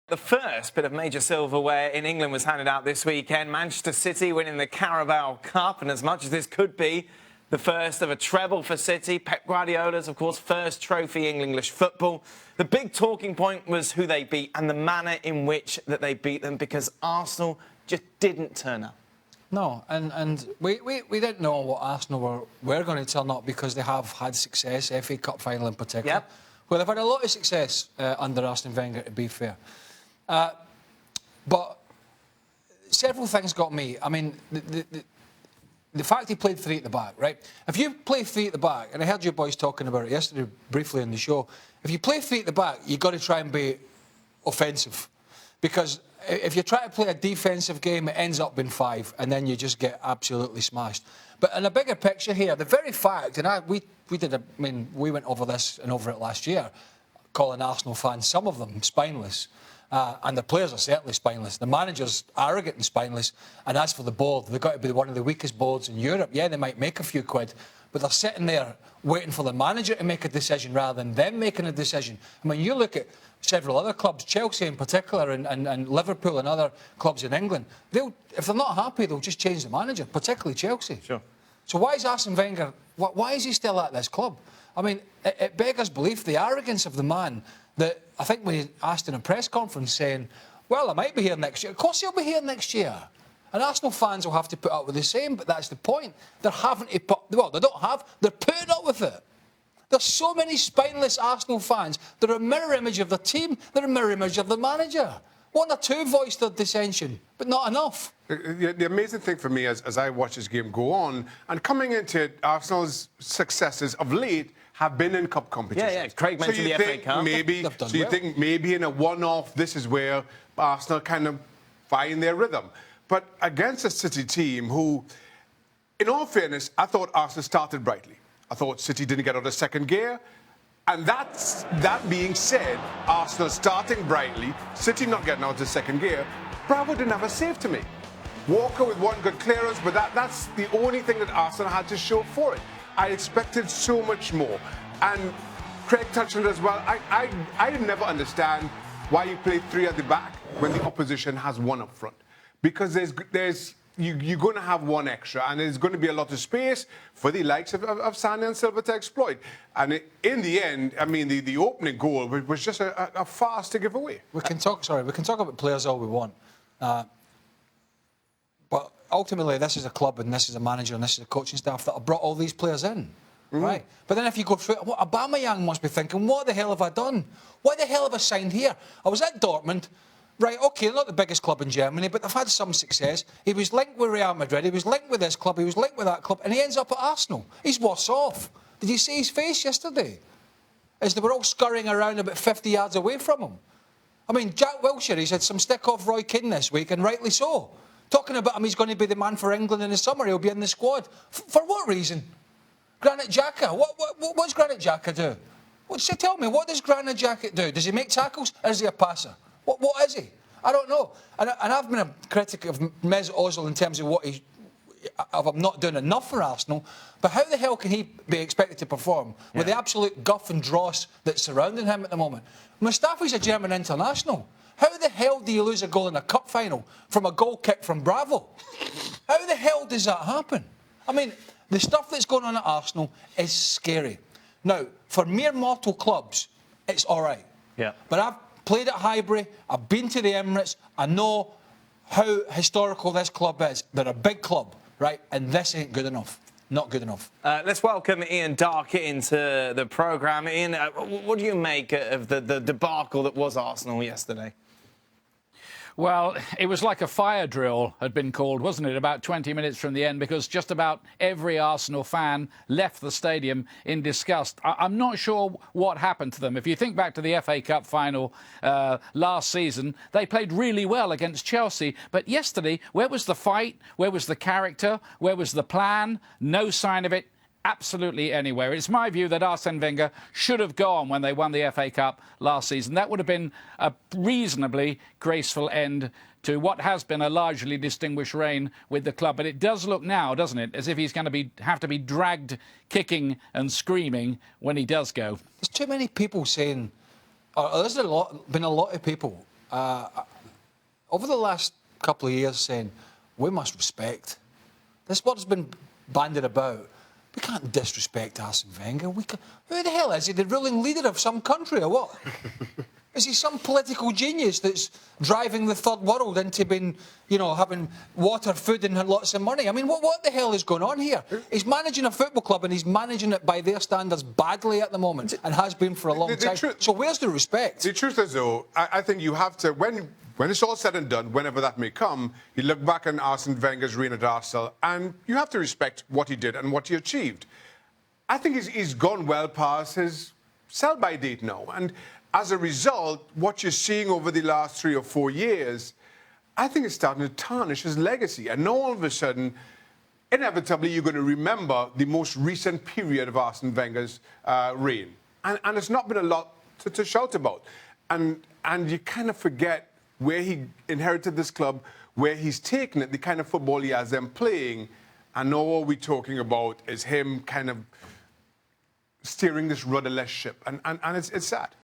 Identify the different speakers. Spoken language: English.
Speaker 1: The first bit of major silverware in England was handed out this weekend. Manchester City winning the Carabao Cup, and as much as this could be the first of a treble for City, Pep Guardiola's, of course, first trophy in English football, the big talking point was who they beat and the manner in which that they beat them, because Arsenal just didn't turn up.
Speaker 2: No, and we didn't know what Arsenal were going to turn up, because they have had success, FA Cup final in particular.
Speaker 1: Yep.
Speaker 2: Well, they've had a lot of success under Arsene Wenger, to be fair. But several things got me. I mean, the fact he played three at the back, right? If you play three at the back, and I heard you boys talking about it yesterday briefly on the show, if you play three at the back, you've got to try and be offensive. Because if you try to play a defensive game, it ends up being 5, and then you just get absolutely smashed. But in a bigger picture here, the very fact, and we went over this and over it last year, calling Arsenal fans, some of them, spineless. And the players are certainly spineless. The manager's arrogant and spineless. And as for the board, they've got to be one of the weakest boards in Europe. Yeah, they might make a few quid, but they're sitting there waiting for the manager to make a decision rather than them making a decision. I mean, you look at several other clubs, Chelsea in particular, and Liverpool and other clubs in England, if they're not happy, they'll just change the manager, particularly Chelsea.
Speaker 1: Sure.
Speaker 2: So why is Arsene Wenger, why is he still at this club? I mean, it beggars belief, the arrogance of the man, that I think when he asked in a press conference saying, well, I might be here next year. Of course he'll be here next year. And Arsenal fans will have to put up with the same, but that's the point. They're having to put, well, they don't have, they're putting up with it. There's so many spineless Arsenal fans. They're a mirror image of the team. They're a mirror image of the manager. One or two voiced their dissension, but not enough.
Speaker 3: The amazing thing for me as I watch this game go on, and coming into it, Arsenal's successes of late have been in cup competitions.
Speaker 1: Yeah. Craig mentioned the FA Cup.
Speaker 3: You think maybe in a one-off, this is where Arsenal kind of find their rhythm. But against a City team who, in all fairness, I thought Arsenal started brightly. I thought City didn't get out of second gear. And that being said, Arsenal starting brightly, City not getting out of second gear, Bravo didn't have a save to make. Walker with one good clearance, but that's the only thing that Arsenal had to show for it. I expected so much more. And Craig touched on it as well. I never understand why you play 3 at the back when the opposition has 1 up front. Because you're going to have 1 extra, and there's going to be a lot of space for the likes of Sane and Silva to exploit. And in the end, I mean, the opening goal was just a farce to give away.
Speaker 2: We can talk about players all we want. But ultimately, this is a club, and this is a manager, and this is a coaching staff that have brought all these players in. Right? But then if you go through it, Aubameyang must be thinking, what the hell have I done? Why the hell have I signed here? I was at Dortmund. Right, OK, they're not the biggest club in Germany, but they've had some success. He was linked with Real Madrid, he was linked with this club, he was linked with that club, and he ends up at Arsenal. He's worse off. Did you see his face yesterday? As they were all scurrying around about 50 yards away from him. I mean, Jack Wilshere, he's had some stick off Roy Keane this week, and rightly so. Talking about him, he's going to be the man for England in the summer, he'll be in the squad. For what reason? Granit Xhaka, what's Granit Xhaka do? Tell me, what does Granit Xhaka do? Does he make tackles, or is he a passer? What is he? I don't know. And I've been a critic of Mesut Ozil in terms of of him not doing enough for Arsenal. But how the hell can he be expected to perform with the absolute guff and dross that's surrounding him at the moment? Mustafi's a German international. How the hell do you lose a goal in a cup final from a goal kick from Bravo? How the hell does that happen? I mean, the stuff that's going on at Arsenal is scary. Now, for mere mortal clubs, it's all right. Yeah. But I've played at Highbury, I've been to the Emirates, I know how historical this club is. They're a big club, right? And this ain't good enough. Not good enough.
Speaker 1: Let's welcome Ian Darke into the programme. Ian, what do you make of the debacle that was Arsenal yesterday?
Speaker 4: Well, it was like a fire drill had been called, wasn't it, about 20 minutes from the end, because just about every Arsenal fan left the stadium in disgust. I'm not sure what happened to them. If you think back to the FA Cup final last season, they played really well against Chelsea. But yesterday, where was the fight? Where was the character? Where was the plan? No sign of it. Absolutely anywhere. It's my view that Arsene Wenger should have gone when they won the FA Cup last season. That would have been a reasonably graceful end to what has been a largely distinguished reign with the club. But it does look now, doesn't it, as if he's going to have to be dragged kicking and screaming when he does go.
Speaker 2: There's too many people saying, there's been a lot of people over the last couple of years saying, we must respect. This is what has been bandied about. We can't disrespect Arsene Wenger. Who the hell is he? The ruling leader of some country or what? Is he some political genius that's driving the third world into being, having water, food and lots of money? I mean, what the hell is going on here? He's managing a football club and he's managing it by their standards badly at the moment and has been for a long time. So where's the respect?
Speaker 3: The truth is, though, I think you have to, when it's all said and done, whenever that may come, you look back on Arsene Wenger's reign at Arsenal and you have to respect what he did and what he achieved. I think he's gone well past his sell-by date now. And as a result, what you're seeing over the last 3 or 4 years, I think it's starting to tarnish his legacy. And now all of a sudden, inevitably, you're going to remember the most recent period of Arsene Wenger's reign. And it's not been a lot to shout about. And you kind of forget where he inherited this club, where he's taken it, the kind of football he has them playing. And now all we're talking about is him kind of steering this rudderless ship. And it's sad.